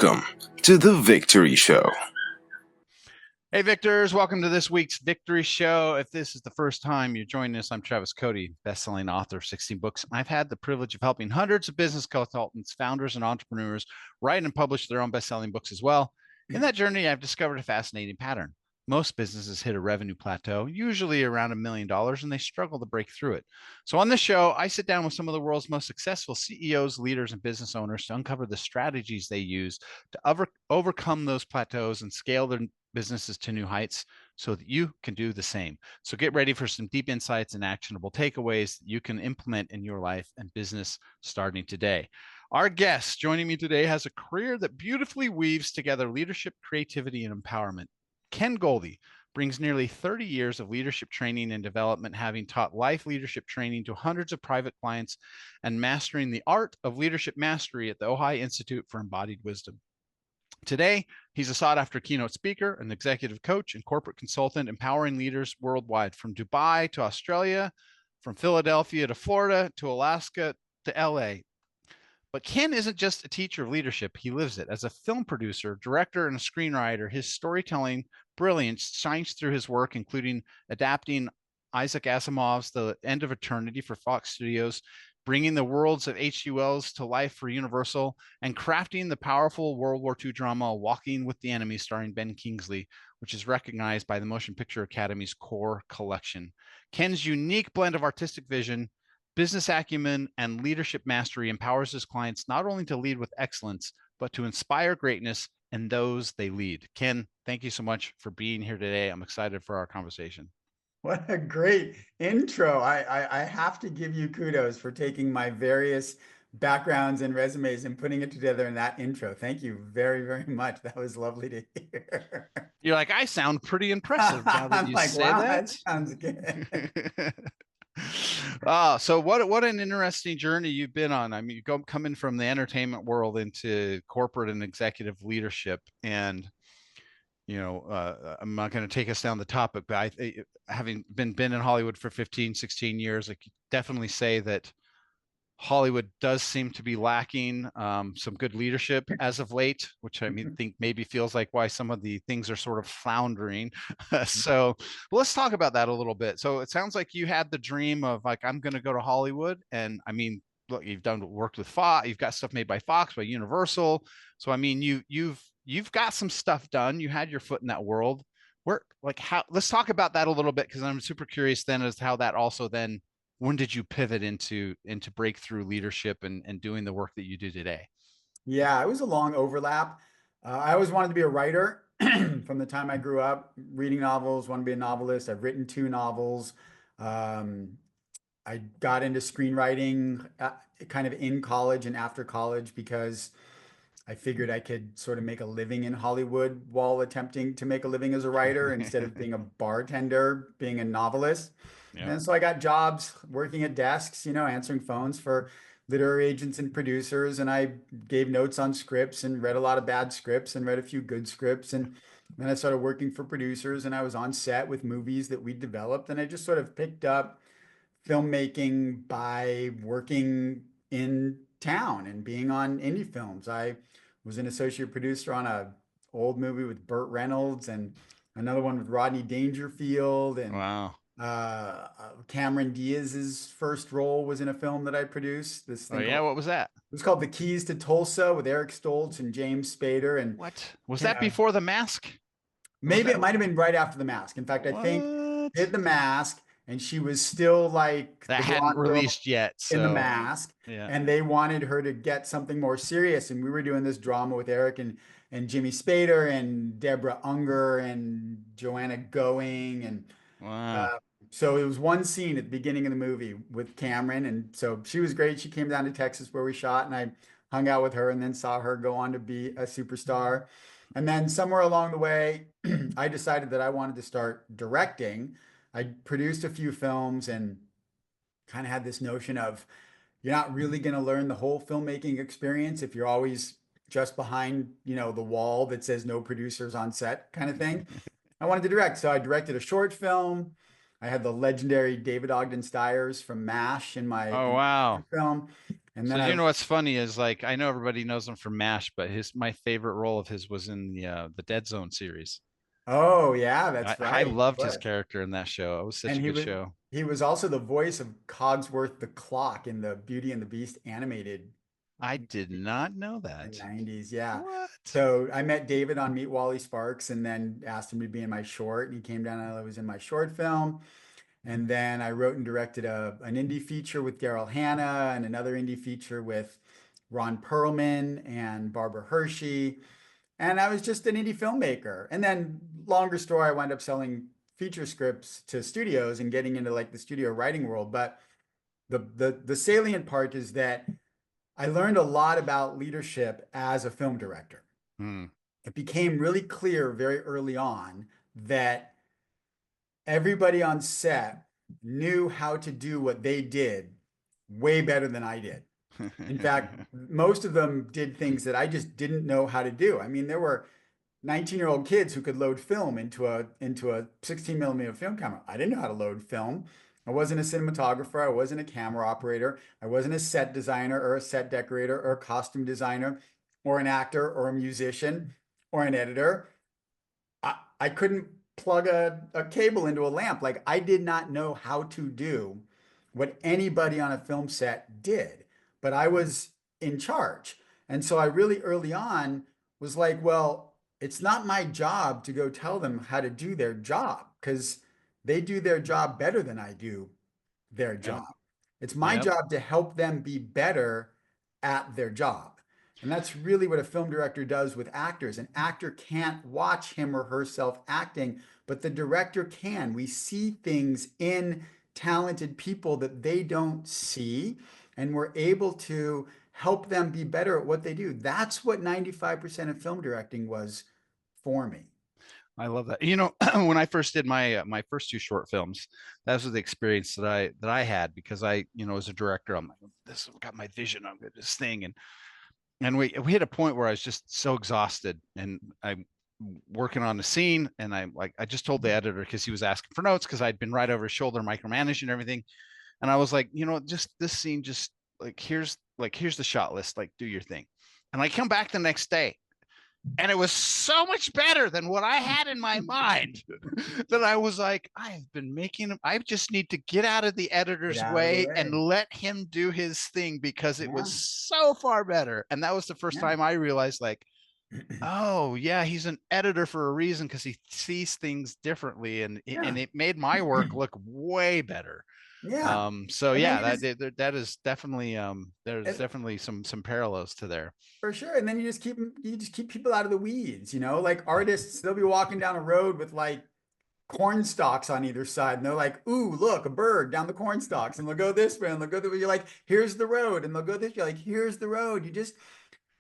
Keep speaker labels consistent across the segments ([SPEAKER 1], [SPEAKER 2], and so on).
[SPEAKER 1] Welcome to the Victory Show.
[SPEAKER 2] Hey, Victors, welcome to this week's Victory Show. If this is the first time you're joining us, I'm Travis Cody, best-selling author of 16 books. I've had the privilege of helping hundreds of business consultants, founders, and entrepreneurs write and publish their own best-selling books as well. In that journey, I've discovered a fascinating pattern. Most businesses hit a revenue plateau, usually around $1 million, and they struggle to break through it. So on this show, I sit down with some of the world's most successful CEOs, leaders, and business owners to uncover the strategies they use to overcome those plateaus and scale their businesses to new heights so that you can do the same. So get ready for some deep insights and actionable takeaways that you can implement in your life and business starting today. Our guest joining me today has a career that beautifully weaves together leadership, creativity, and empowerment. Ken Golde brings nearly 30 years of leadership training and development, having taught life leadership training to hundreds of private clients and mastering the art of leadership mastery at the Ojai Institute for Embodied Wisdom. Today, he's a sought-after keynote speaker, an executive coach, and corporate consultant, empowering leaders worldwide, from Dubai to Australia, from Philadelphia to Florida to Alaska to LA. But Ken isn't just a teacher of leadership, he lives it. As a film producer, director, and a screenwriter, his storytelling brilliance shines through his work, including adapting Isaac Asimov's The End of Eternity for Fox Studios, bringing the worlds of H.G. Wells to life for Universal, and crafting the powerful World War II drama Walking with the Enemy starring Ben Kingsley, which is recognized by the Motion Picture Academy's core collection. Ken's unique blend of artistic vision, business acumen, and leadership mastery empowers his clients not only to lead with excellence, but to inspire greatness in those they lead. Ken, thank you so much for being here today. I'm excited for our conversation.
[SPEAKER 3] What a great intro. I have to give you kudos for taking my various backgrounds and resumes and putting it together in that intro. Thank you very, very much. That was lovely to hear.
[SPEAKER 2] You're like, I sound pretty impressive now that you say
[SPEAKER 3] wow,
[SPEAKER 2] that.
[SPEAKER 3] that sounds good.
[SPEAKER 2] So what an interesting journey you've been on. I mean, you go coming from the entertainment world into corporate and executive leadership, and I'm not going to take us down the topic, but having been in Hollywood for 15, 16 years, I could definitely say that Hollywood does seem to be lacking some good leadership as of late, which I think maybe feels like why some of the things are sort of floundering. So let's talk about that a little bit. So it sounds like you had the dream of like, I'm going to go to Hollywood. And I mean, look, you've worked with Fox, you've got stuff made by Fox, by Universal. So I mean, you've got some stuff done. You had your foot in that world. Let's talk about that a little bit, because I'm super curious then as to how that also then, when did you pivot into breakthrough leadership and doing the work that you do today?
[SPEAKER 3] Yeah, it was a long overlap. I always wanted to be a writer from the time I grew up, reading novels, wanted to be a novelist. I've written 2 novels. I got into screenwriting kind of in college and after college because I figured I could sort of make a living in Hollywood while attempting to make a living as a writer instead of being a bartender, being a novelist.
[SPEAKER 2] Yeah.
[SPEAKER 3] And so I got jobs working at desks, answering phones for literary agents and producers. And I gave notes on scripts and read a lot of bad scripts and read a few good scripts. And then I started working for producers, and I was on set with movies that we developed. And I just sort of picked up filmmaking by working in town and being on indie films. I was an associate producer on a old movie with Burt Reynolds and another one with Rodney Dangerfield, and
[SPEAKER 2] Wow.
[SPEAKER 3] Cameron Diaz's first role was in a film that I produced.
[SPEAKER 2] Oh yeah, what was that?
[SPEAKER 3] It was called The Keys to Tulsa with Eric Stoltz and James Spader. And
[SPEAKER 2] What was that before The Mask?
[SPEAKER 3] Maybe it might have been right after The Mask. In fact, I think did The Mask, and she was still like
[SPEAKER 2] that
[SPEAKER 3] the
[SPEAKER 2] hadn't
[SPEAKER 3] blonde girl
[SPEAKER 2] released yet.
[SPEAKER 3] in The
[SPEAKER 2] So
[SPEAKER 3] Mask,
[SPEAKER 2] yeah.
[SPEAKER 3] and they wanted her to get something more serious. And we were doing this drama with Eric and Jimmy Spader and Deborah Unger and Joanna Going, and
[SPEAKER 2] Wow.
[SPEAKER 3] so it was one scene at the beginning of the movie with Cameron, and so she was great. She came down to Texas where we shot, and I hung out with her and then saw her go on to be a superstar. And then somewhere along the way, I decided that I wanted to start directing. I produced a few films and kind of had this notion of you're not really going to learn the whole filmmaking experience if you're always just behind, the wall that says no producers on set kind of thing. I wanted to direct, so I directed a short film. I had the legendary David Ogden Stiers from MASH
[SPEAKER 2] Oh,
[SPEAKER 3] in my
[SPEAKER 2] wow.
[SPEAKER 3] film. And
[SPEAKER 2] So
[SPEAKER 3] then
[SPEAKER 2] you know what's funny is like I know everybody knows him from MASH, but my favorite role of his was in the Dead Zone series.
[SPEAKER 3] oh yeah, that's
[SPEAKER 2] I
[SPEAKER 3] right.
[SPEAKER 2] loved his
[SPEAKER 3] What?
[SPEAKER 2] character in that show. It was such
[SPEAKER 3] And
[SPEAKER 2] a good show.
[SPEAKER 3] he was also the voice of Cogsworth the Clock in the Beauty and the Beast animated
[SPEAKER 2] I did not know
[SPEAKER 3] in the
[SPEAKER 2] that.
[SPEAKER 3] 90s. Yeah.
[SPEAKER 2] What?
[SPEAKER 3] So I met David on Meet Wally Sparks and then asked him to be in my short. And he came down and I was in my short film. And then I wrote and directed an indie feature with Daryl Hannah and another indie feature with Ron Perlman and Barbara Hershey. And I was just an indie filmmaker. And then, longer story, I wound up selling feature scripts to studios and getting into like the studio writing world. But the salient part is that I learned a lot about leadership as a film director.
[SPEAKER 2] Hmm.
[SPEAKER 3] It became really clear very early on that everybody on set knew how to do what they did way better than I did. In fact, most of them did things that I just didn't know how to do. I mean, there were 19-year-old kids who could load film into a 16 millimeter film camera. I didn't know how to load film. I wasn't a cinematographer. I wasn't a camera operator. I wasn't a set designer or a set decorator or a costume designer or an actor or a musician or an editor. I couldn't plug a cable into a lamp. Like I did not know how to do what anybody on a film set did, but I was in charge. And so I really early on was like, well, it's not my job to go tell them how to do their job because they do their job better than I do their
[SPEAKER 2] Yep.
[SPEAKER 3] job. It's my
[SPEAKER 2] Yep.
[SPEAKER 3] job to help them be better at their job. And that's really what a film director does with actors. An actor can't watch him or herself acting, but the director can. We see things in talented people that they don't see, and we're able to help them be better at what they do. That's what 95% of film directing was for me.
[SPEAKER 2] I love that. You know, when I first did my first two short films, that was the experience that I had because as a director, I'm like, this got my vision on this thing, and we hit a point where I was just so exhausted, and I'm working on the scene, and I just told the editor because he was asking for notes because I'd been right over his shoulder micromanaging everything, and I was like, just this scene, just here's the shot list, like do your thing, and I come back the next day and it was so much better than what I had in my mind that I was like, I've been making him. I just need to get out of the
[SPEAKER 3] Get
[SPEAKER 2] editor's
[SPEAKER 3] out of the
[SPEAKER 2] way and
[SPEAKER 3] way.
[SPEAKER 2] let him do his thing because it was
[SPEAKER 3] Yeah.
[SPEAKER 2] so far better. And that was the first
[SPEAKER 3] Yeah.
[SPEAKER 2] time I realized, like, oh yeah, he's an editor for a reason because he sees things differently, and
[SPEAKER 3] Yeah.
[SPEAKER 2] it made my work look way better.
[SPEAKER 3] Yeah.
[SPEAKER 2] So
[SPEAKER 3] And then
[SPEAKER 2] yeah,
[SPEAKER 3] you just
[SPEAKER 2] that is definitely there's
[SPEAKER 3] it,
[SPEAKER 2] definitely some parallels to there.
[SPEAKER 3] for sure. And then you just keep people out of the weeds, like artists, they'll be walking down a road with like corn stalks on either side. And they're like, ooh, look, a bird down the corn stalks. And they'll go this way and they'll go that way. You're like, here's the road. And they'll go this way. You're like, here's the road.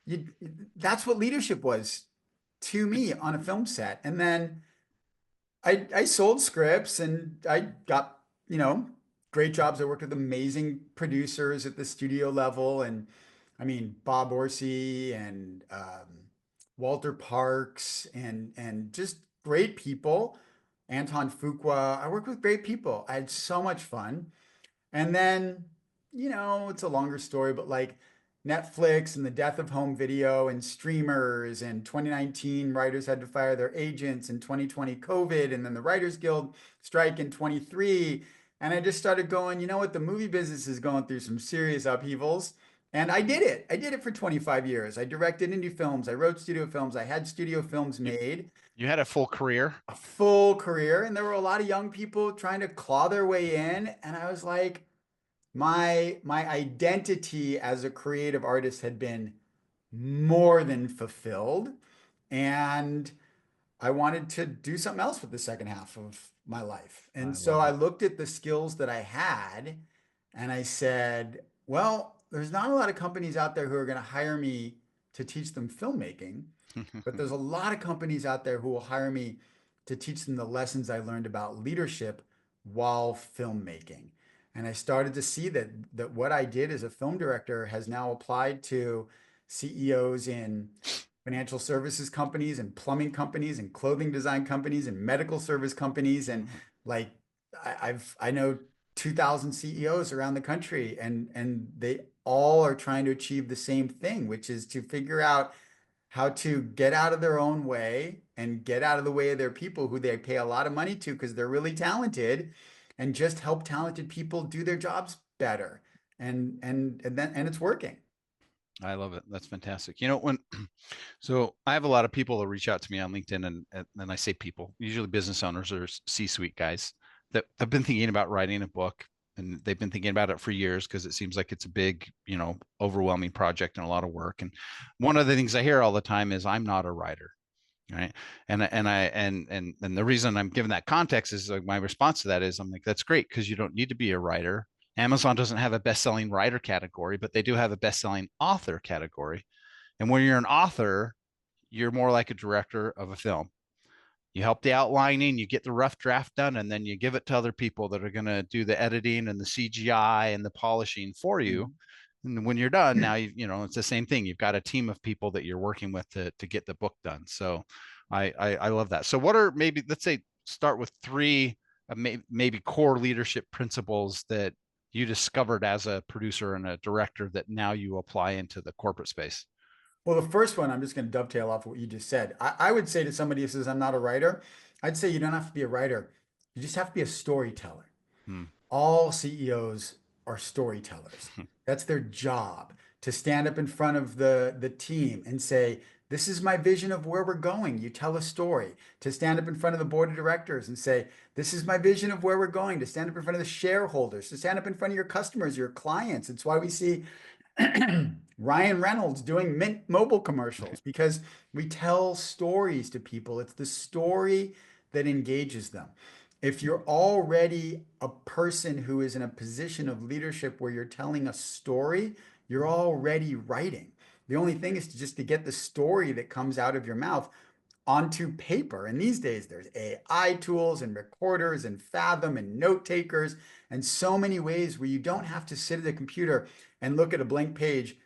[SPEAKER 3] You, that's what leadership was to me on a film set. And then I sold scripts and I got, great jobs. I worked with amazing producers at the studio level. And I mean, Bob Orsi and Walter Parks and just great people. Anton Fuqua. I worked with great people. I had so much fun. And then, it's a longer story, but like Netflix and the death of home video and streamers and 2019 writers had to fire their agents and 2020 COVID and then the Writers Guild strike in 23. And I just started going, you know what? The movie business is going through some serious upheavals. And I did it. I did it for 25 years. I directed indie films. I wrote studio films. I had studio films
[SPEAKER 2] You
[SPEAKER 3] made,
[SPEAKER 2] you had a full career.
[SPEAKER 3] a full career. And there were a lot of young people trying to claw their way in. And I was like, my identity as a creative artist had been more than fulfilled, and I wanted to do something else with the second half of my life. And
[SPEAKER 2] I
[SPEAKER 3] so
[SPEAKER 2] love
[SPEAKER 3] I
[SPEAKER 2] it.
[SPEAKER 3] looked at the skills that I had and I said, well, there's not a lot of companies out there who are going to hire me to teach them filmmaking, but there's a lot of companies out there who will hire me to teach them the lessons I learned about leadership while filmmaking. And I started to see that what I did as a film director has now applied to CEOs in financial services companies and plumbing companies and clothing design companies and medical service companies and like I know 2,000 CEOs around the country, and they all are trying to achieve the same thing, which is to figure out how to get out of their own way and get out of the way of their people who they pay a lot of money to because they're really talented, and just help talented people do their jobs better. And it's working.
[SPEAKER 2] I love it. That's fantastic. You know, when so I have a lot of people that reach out to me on LinkedIn, and I say people, usually business owners or C-suite guys that have been thinking about writing a book, and they've been thinking about it for years because it seems like it's a big, overwhelming project and a lot of work. And one of the things I hear all the time is I'm not a writer. Right. And the reason I'm giving that context is like my response to that is I'm like, that's great because you don't need to be a writer. Amazon doesn't have a best-selling writer category, but they do have a best-selling author category. And when you're an author, you're more like a director of a film. You help the outlining, you get the rough draft done, and then you give it to other people that are going to do the editing and the CGI and the polishing for you.
[SPEAKER 3] Mhm.
[SPEAKER 2] And when you're done, now it's the same thing. You've got a team of people that you're working with to get the book done. So I love that. So what are maybe, let's say, start with three maybe core leadership principles that you discovered as a producer and a director that now you apply into the corporate space?
[SPEAKER 3] Well, the first one, I'm just going to dovetail off what you just said. I would say to somebody who says, I'm not a writer, I'd say you don't have to be a writer. You just have to be a storyteller.
[SPEAKER 2] Hmm.
[SPEAKER 3] All CEOs are storytellers. That's their job, to stand up in front of the team and say, this is my vision of where we're going. You tell a story. To stand up in front of the board of directors and say, this is my vision of where we're going. To stand up in front of the shareholders, to stand up in front of your customers, your clients. It's why we see Ryan Reynolds doing Mint Mobile commercials, because we tell stories to people. It's the story that engages them. If you're already a person who is in a position of leadership where you're telling a story, you're already writing. The only thing is just to get the story that comes out of your mouth onto paper. And these days there's AI tools and recorders and Fathom and note takers and so many ways where you don't have to sit at a computer and look at a blank page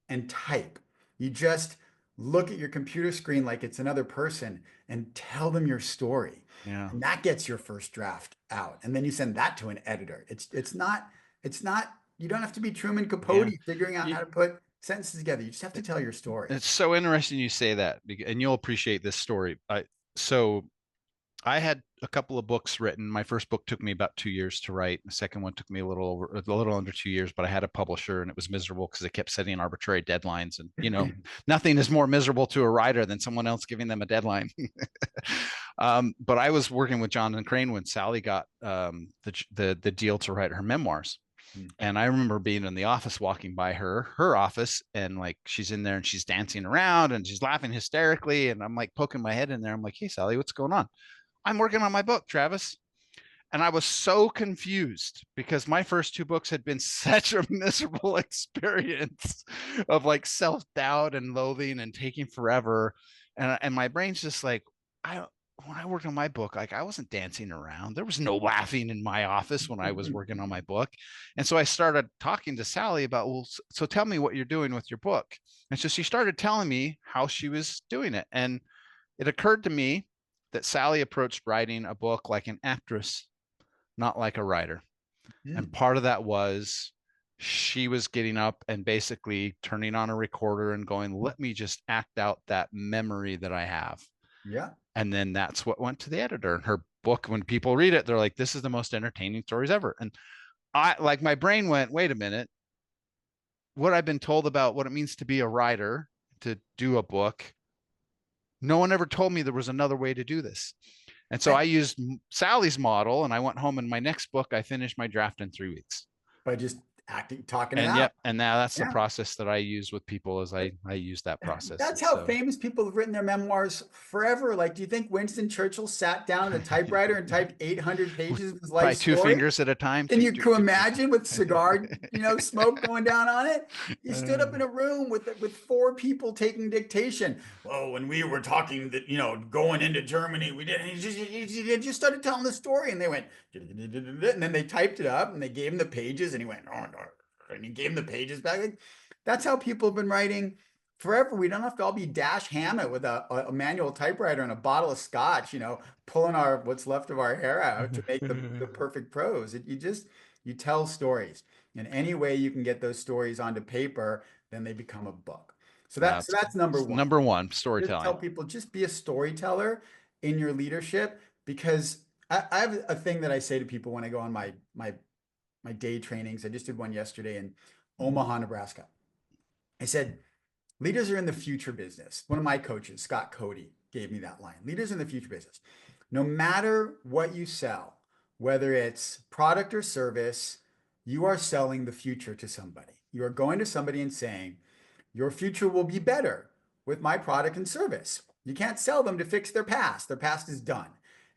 [SPEAKER 3] and type. You just look at your computer screen like it's another person and tell them your story.
[SPEAKER 2] Yeah.
[SPEAKER 3] And that gets your first draft out. And then you send that to an editor. It's not, you don't have to be Truman Capote
[SPEAKER 2] Yeah.
[SPEAKER 3] figuring out how to put sentences together. You just have to tell your story.
[SPEAKER 2] It's so interesting you say that, and you'll appreciate this story. So I had a couple of books written. My first book took me about 2 years to write. The second one took me a little under 2 years, but I had a publisher and it was miserable because they kept setting arbitrary deadlines. And nothing is more miserable to a writer than someone else giving them a deadline. But I was working with Jonathan Crane when Sally got the deal to write her memoirs. And I remember being in the office, walking by her office, and like she's in there and she's dancing around and she's laughing hysterically. And I'm like poking my head in there. I'm like, hey, Sally, what's going on? I'm working on my book, Travis. And I was so confused because my first two books had been such a miserable experience of like self-doubt and loathing and taking forever. And my brain's just like, when I worked on my book, like I wasn't dancing around. There was no laughing in my office when I was working on my book. And so I started talking to Sally about, well, so tell me what you're doing with your book. And so she started telling me how she was doing it. And it occurred to me that Sally approached writing a book like an actress, not like a writer. And part of that was she was getting up and basically turning on a recorder and going, let me just act out that memory that I have.
[SPEAKER 3] Yeah.
[SPEAKER 2] And then that's what went to the editor. And her book, when people read it, they're like, this is the most entertaining stories ever. And my brain went, wait a minute, what I've been told about what it means to be a writer, to do a book, no one ever told me there was another way to do this. And so I used Sally's model, and I went home, and my next book, I finished my draft in 3 weeks.
[SPEAKER 3] By just talking it
[SPEAKER 2] And
[SPEAKER 3] out.
[SPEAKER 2] yep, and now that's the process that I use with people. Is I use that process.
[SPEAKER 3] That's how famous people have written their memoirs forever. Like, do you think Winston Churchill sat down at a typewriter and typed 800 pages of his life
[SPEAKER 2] by two
[SPEAKER 3] story?
[SPEAKER 2] fingers at a time?
[SPEAKER 3] Can you imagine with cigar, smoke going down on it? He stood up in a room with 4 people taking dictation. Well, when we were talking that, going into Germany, we did. He just started telling the story, and they went, and then they typed it up, and they gave him the pages, and he went, oh, no, and he gave him the pages back. Like, that's how people have been writing forever. We don't have to all be Dash Hammett with a manual typewriter and a bottle of scotch, pulling what's left of our hair out to make the perfect prose. You tell stories. And any way you can get those stories onto paper, then they become a book. So that's number one.
[SPEAKER 2] Number one,
[SPEAKER 3] Just
[SPEAKER 2] storytelling.
[SPEAKER 3] tell people, just be a storyteller in your leadership, because I have a thing that I say to people when I go on my day trainings. I just did one yesterday in Omaha, Nebraska. I said, leaders are in the future business. One of my coaches, Scott Cody, gave me that line. Leaders in the future business. No matter what you sell, whether it's product or service, you are selling the future to somebody. You are going to somebody and saying, your future will be better with my product and service. You can't sell them to fix their past. Their past is done.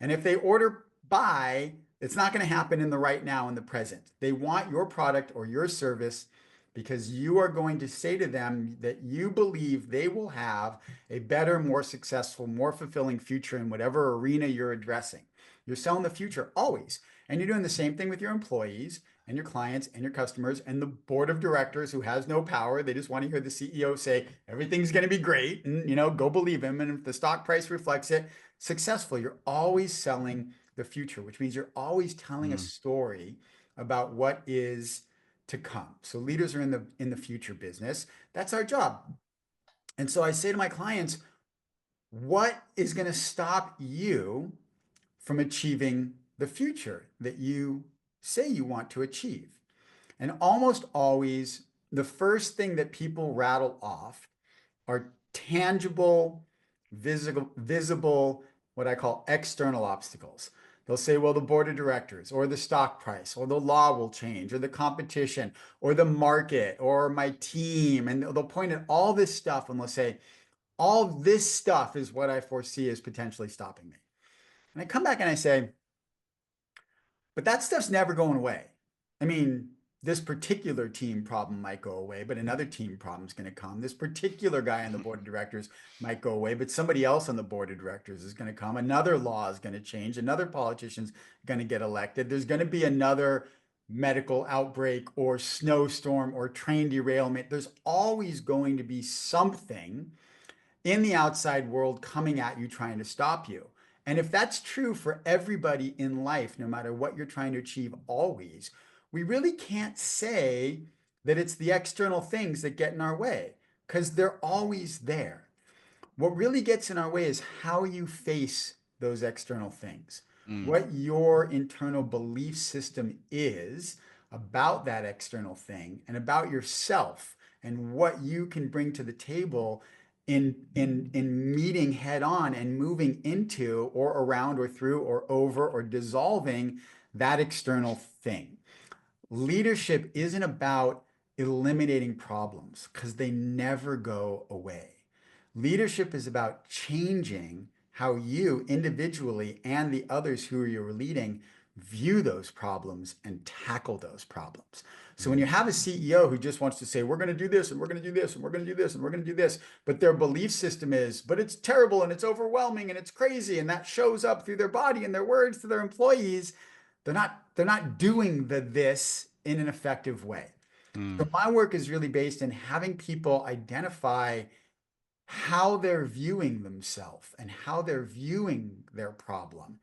[SPEAKER 3] And if they order buy, it's not going to happen in the right now, in the present. They want your product or your service because you are going to say to them that you believe they will have a better, more successful, more fulfilling future in whatever arena you're addressing. You're selling the future always. And you're doing the same thing with your employees and your clients and your customers and the board of directors, who has no power. They just want to hear the CEO say everything's going to be great and, go believe him. And if the stock price reflects it, successful. You're always selling the future, which means you're always telling a story about what is to come. So leaders are in the future business. That's our job. And so I say to my clients, what is going to stop you from achieving the future that you say you want to achieve? And almost always, the first thing that people rattle off are tangible, visible, what I call external obstacles. They'll say, well, the board of directors, or the stock price, or the law will change, or the competition, or the market, or my team. And they'll point at all this stuff and they'll say, all this stuff is what I foresee as potentially stopping me. And I come back and I say, but that stuff's never going away. I mean, this particular team problem might go away, but another team problem is going to come. This particular guy on the board of directors might go away, but somebody else on the board of directors is going to come. Another law is going to change. Another politician's going to get elected. There's going to be another medical outbreak or snowstorm or train derailment. There's always going to be something in the outside world coming at you, trying to stop you. And if that's true for everybody in life, no matter what you're trying to achieve, always, we really can't say that it's the external things that get in our way, because they're always there. What really gets in our way is how you face those external things, what your internal belief system is about that external thing and about yourself, and what you can bring to the table in meeting head on and moving into or around or through or over or dissolving that external thing. Leadership isn't about eliminating problems, because they never go away. Leadership is about changing how you individually and the others who you're leading view those problems and tackle those problems. So when you have a CEO who just wants to say, we're going to do this and we're going to do this and we're going to do this and we're going to do this, but their belief system is, but it's terrible and it's overwhelming and it's crazy, and that shows up through their body and their words to their employees, they're not doing this in an effective way. So my work is really based in having people identify how they're viewing themselves and how they're viewing their problem,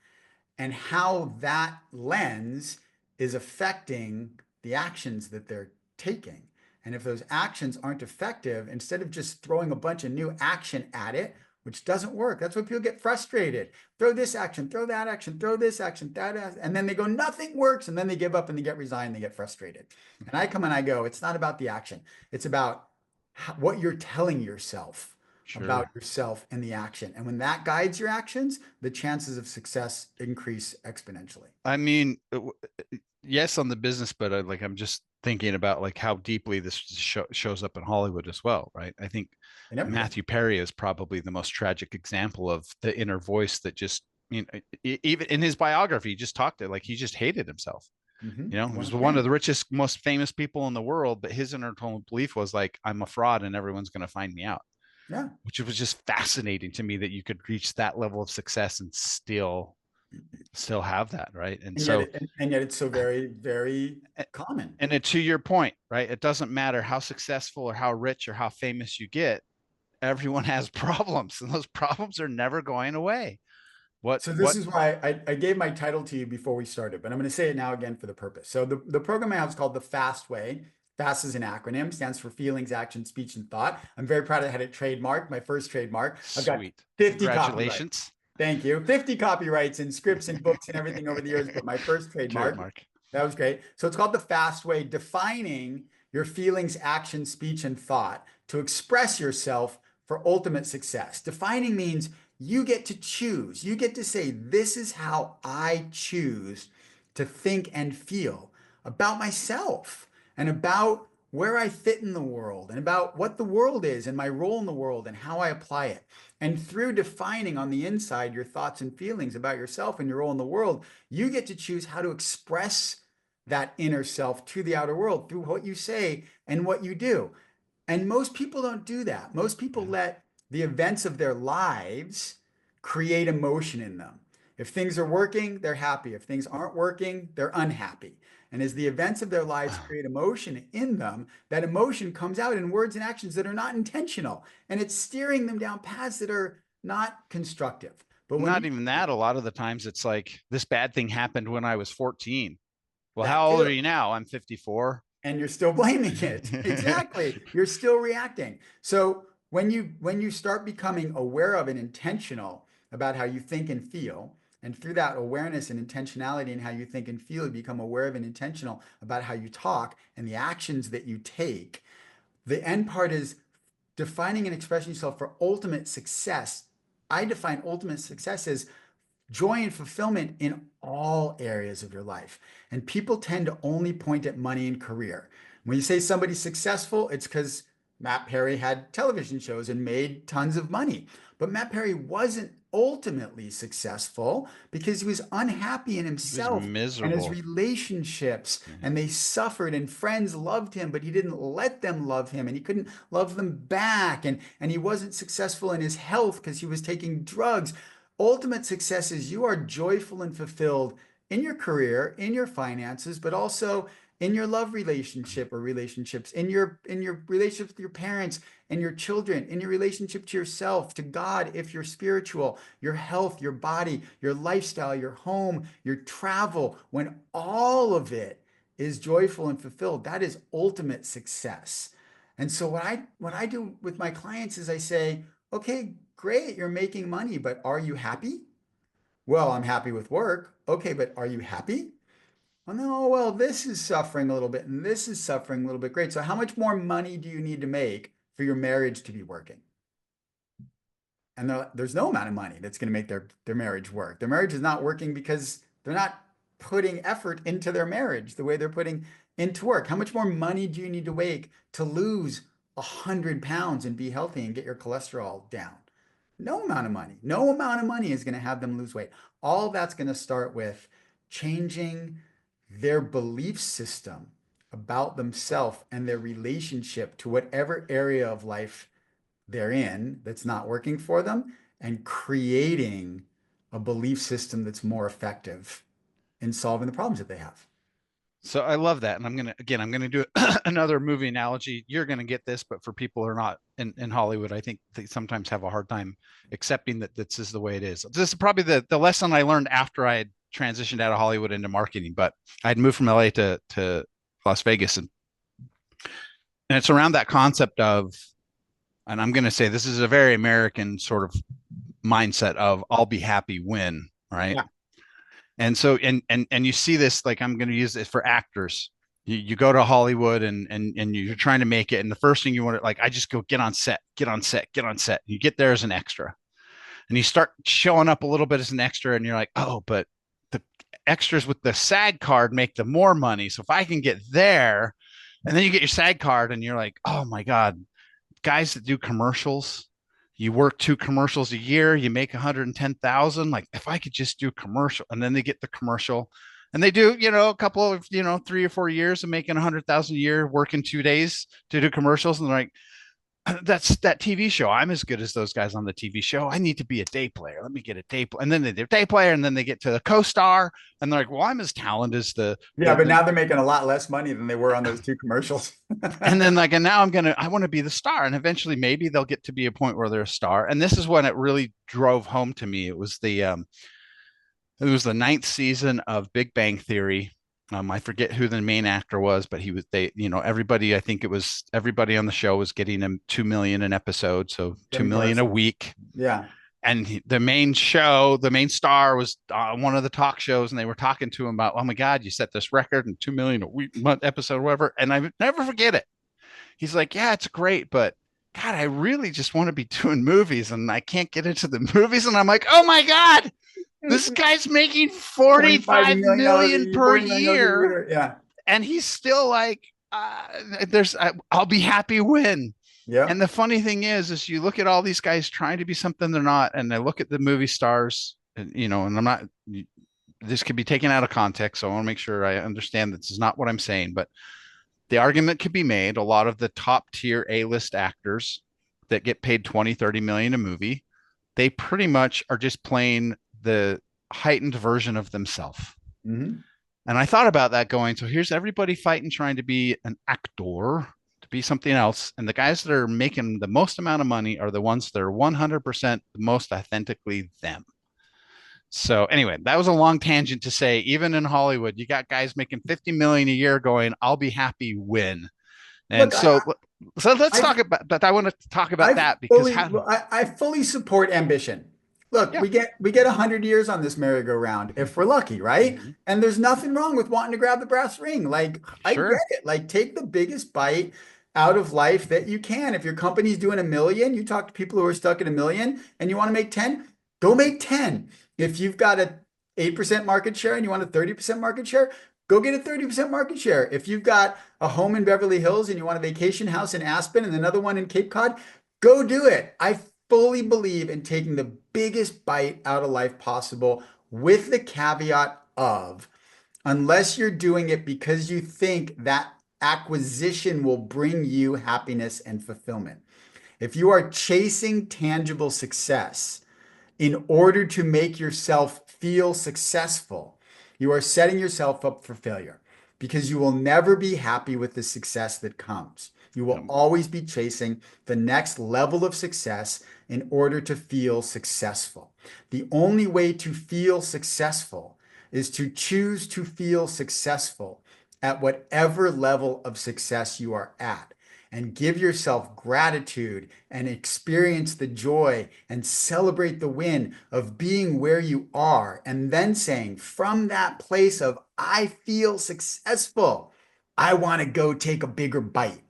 [SPEAKER 3] and how that lens is affecting the actions that they're taking. And if those actions aren't effective, instead of just throwing a bunch of new action at it, which doesn't work, that's why people get frustrated. Throw this action, throw that action, throw this action, that action, and then they go, nothing works, and then they give up and they get resigned, they get frustrated. And I come and I go, it's not about the action. It's about what you're telling yourself about yourself and the action. And when that guides your actions, the chances of success increase exponentially.
[SPEAKER 2] I mean, yes, on the business, but I'm just thinking about like how deeply this shows up in Hollywood as well, right? I think Matthew Perry is probably the most tragic example of the inner voice that just, even in his biography, he just talked it like he just hated himself. He was one of the richest, most famous people in the world, but his internal belief was like, I'm a fraud and everyone's going to find me out.
[SPEAKER 3] Yeah.
[SPEAKER 2] Which was just fascinating to me, that you could reach that level of success and still have that, right? And so
[SPEAKER 3] yet it's so very, very common.
[SPEAKER 2] And to your point, right? It doesn't matter how successful or how rich or how famous you get. everyone has problems, and those problems are never going away.
[SPEAKER 3] So this is why I gave my title to you before we started, but I'm going to say it now again for the purpose. So the program I have is called the FAST Way. FAST is an acronym, stands for feelings, action, speech, and thought. I'm very proud I had it trademarked, my first trademark. I've got
[SPEAKER 2] Sweet.
[SPEAKER 3] 50 copyrights.
[SPEAKER 2] Congratulations.
[SPEAKER 3] Thank you. 50 copyrights and scripts and books and everything over the years, but my first trademark. That was great. So it's called the FAST Way, defining your feelings, action, speech, and thought to express yourself for ultimate success. Defining means you get to choose. You get to say, this is how I choose to think and feel about myself and about where I fit in the world and about what the world is and my role in the world and how I apply it. And through defining on the inside your thoughts and feelings about yourself and your role in the world, you get to choose how to express that inner self to the outer world through what you say and what you do. And most people don't do that. Most people let the events of their lives create emotion in them. If things are working, they're happy. If things aren't working, they're unhappy. And as the events of their lives create emotion in them, that emotion comes out in words and actions that are not intentional. And it's steering them down paths that are not constructive. But
[SPEAKER 2] not even that, a lot of the times it's like, this bad thing happened when I was 14. Well, how old are you now? I'm 54.
[SPEAKER 3] And you're still blaming it. Exactly. You're still reacting. So when you start becoming aware of and intentional about how you think and feel, and through that awareness and intentionality in how you think and feel, you become aware of and intentional about how you talk and the actions that you take. The end part is defining and expressing yourself for ultimate success. I define ultimate success as joy and fulfillment in all areas of your life. And people tend to only point at money and career. When you say somebody's successful, it's because Matt Perry had television shows and made tons of money. But Matt Perry wasn't ultimately successful because he was unhappy in himself and his relationships, and they suffered, and friends loved him, but he didn't let them love him, and he couldn't love them back. And he wasn't successful in his health because he was taking drugs. Ultimate success is you are joyful and fulfilled in your career, in your finances, but also in your love relationship or relationships, in your relationship with your parents and your children, in your relationship to yourself, to God, if you're spiritual, your health, your body, your lifestyle, your home, your travel. When all of it is joyful and fulfilled, that is ultimate success. And so what I do with my clients is I say, okay, great, you're making money, but are you happy? Well, I'm happy with work. Okay, but are you happy? Oh, no, well, this is suffering a little bit and this is suffering a little bit. Great. So how much more money do you need to make for your marriage to be working? And there's no amount of money that's going to make their marriage work. Their marriage is not working because they're not putting effort into their marriage the way they're putting into work. How much more money do you need to make to lose 100 pounds and be healthy and get your cholesterol down? No amount of money. No amount of money is going to have them lose weight. All that's going to start with changing their belief system about themselves and their relationship to whatever area of life they're in that's not working for them, and creating a belief system that's more effective in solving the problems that they have.
[SPEAKER 2] So I love that. And I'm going to do another movie analogy. You're going to get this, but for people who are not in Hollywood, I think they sometimes have a hard time accepting that this is the way it is. This is probably the lesson I learned after I had transitioned out of Hollywood into marketing, but I'd moved from LA to Las Vegas. And it's around that concept of, and I'm going to say this is a very American sort of mindset of I'll be happy when, right? Yeah. And so, and you see this, like, I'm going to use this for actors. You go to Hollywood and you're trying to make it. And the first thing you want to, like, I just go get on set. You get there as an extra and you start showing up a little bit as an extra and you're like, oh, but the extras with the SAG card make the more money. So if I can get there, and then you get your SAG card and you're like, oh my God, guys that do commercials, you work 2 commercials a year, you make 110,000. Like, if I could just do commercial, and then they get the commercial and they do, a couple of, 3 or 4 years of making 100,000 a year, working 2 days to do commercials. And they're like, that's that TV show. I'm as good as those guys on the TV show. I need to be a day player. Let me get a day player. And then they do day player, and then they get to the co-star, and they're like, well, I'm as talented as
[SPEAKER 3] Yeah, but now they're making a lot less money than they were on those two commercials.
[SPEAKER 2] and then like, and now I want to be the star. And eventually maybe they'll get to be a point where they're a star. And this is when it really drove home to me. It was the ninth season of Big Bang Theory. I forget who the main actor was, but everybody, I think it was everybody on the show was getting him 2 million an episode. So 2 million a week.
[SPEAKER 3] Yeah.
[SPEAKER 2] And the main star was on one of the talk shows, and they were talking to him about, oh my God, you set this record and 2 million a week, month episode, whatever. And I never forget it. He's like, yeah, it's great, but God, I really just want to be doing movies, and I can't get into the movies. And I'm like, oh my God, this guy's making 45 million per year.
[SPEAKER 3] Yeah.
[SPEAKER 2] And he's still like, I'll be happy when.
[SPEAKER 3] Yeah.
[SPEAKER 2] And the funny thing is you look at all these guys trying to be something they're not, and I look at the movie stars, and I'm not, this could be taken out of context. So I want to make sure I understand this is not what I'm saying, but the argument could be made. A lot of the top tier A-list actors that get paid 20, 30 million a movie, they pretty much are just playing the heightened version of themselves.
[SPEAKER 3] Mm-hmm.
[SPEAKER 2] And I thought about that going, so here's everybody fighting, trying to be an actor, to be something else. And the guys that are making the most amount of money are the ones that are 100% the most authentically them. So anyway, that was a long tangent to say, even in Hollywood, you got guys making 50 million a year going, I'll be happy when. And look, let's talk about that. I want to talk about that because
[SPEAKER 3] I fully support ambition. Look, we get 100 years on this merry-go-round if we're lucky, right? Mm-hmm. And there's nothing wrong with wanting to grab the brass ring. Like, I get it. Like, take the biggest bite out of life that you can. If your company's doing $1 million, you talk to people who are stuck at $1 million and you want to make 10, go make 10. If you've got a 8% market share and you want a 30% market share, go get a 30% market share. If you've got a home in Beverly Hills and you want a vacation house in Aspen and another one in Cape Cod, go do it. I fully believe in taking the biggest bite out of life possible, with the caveat of, unless you're doing it because you think that acquisition will bring you happiness and fulfillment. If you are chasing tangible success in order to make yourself feel successful, you are setting yourself up for failure, because you will never be happy with the success that comes. You will always be chasing the next level of success in order to feel successful. The only way to feel successful is to choose to feel successful at whatever level of success you are at, and give yourself gratitude and experience the joy and celebrate the win of being where you are. And then saying, from that place of, I feel successful, I want to go take a bigger bite.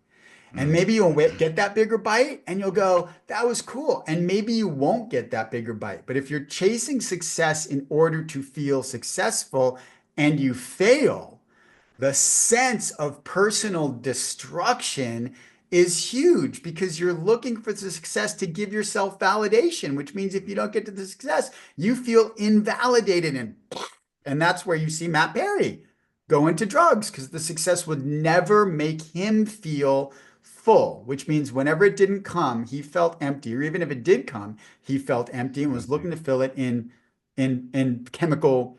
[SPEAKER 3] And maybe you'll get that bigger bite and you'll go, that was cool. And maybe you won't get that bigger bite. But if you're chasing success in order to feel successful and you fail, the sense of personal destruction is huge, because you're looking for the success to give yourself validation, which means if you don't get to the success, you feel invalidated, and that's where you see Matt Perry go into drugs, because the success would never make him feel full, which means whenever it didn't come, he felt empty, or even if it did come, he felt empty and was looking to fill it in chemical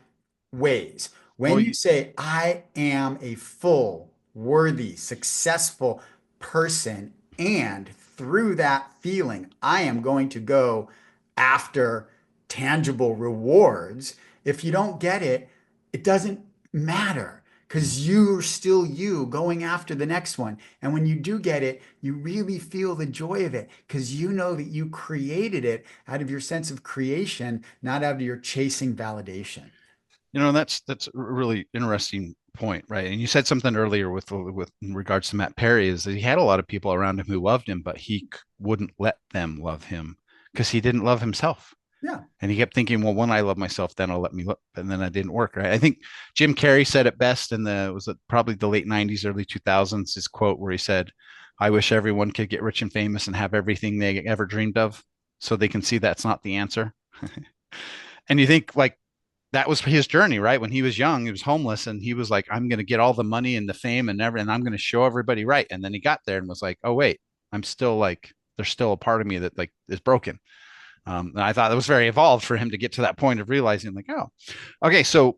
[SPEAKER 3] ways. When you say, I am a full, worthy, successful person, and through that feeling, I am going to go after tangible rewards. If you don't get it, it doesn't matter, because you're still you going after the next one. And when you do get it, you really feel the joy of it, because you know that you created it out of your sense of creation, not out of your chasing validation.
[SPEAKER 2] That's a really interesting point, right? And you said something earlier with in regards to Matt Perry, is that he had a lot of people around him who loved him, but he wouldn't let them love him because he didn't love himself.
[SPEAKER 3] Yeah.
[SPEAKER 2] And he kept thinking, well, when I love myself, then I'll let me love, and then that didn't work, right? I think Jim Carrey said it best in probably the late 90s, early 2000s, his quote where he said, I wish everyone could get rich and famous and have everything they ever dreamed of, so they can see that's not the answer. And you think, like, that was his journey, right? When he was young, he was homeless, and he was like, I'm going to get all the money and the fame and everything, and I'm going to show everybody right. And then he got there and was like, oh, wait, I'm still like there's still a part of me that like is broken. And I thought it was very evolved for him to get to that point of realizing like, oh, okay. So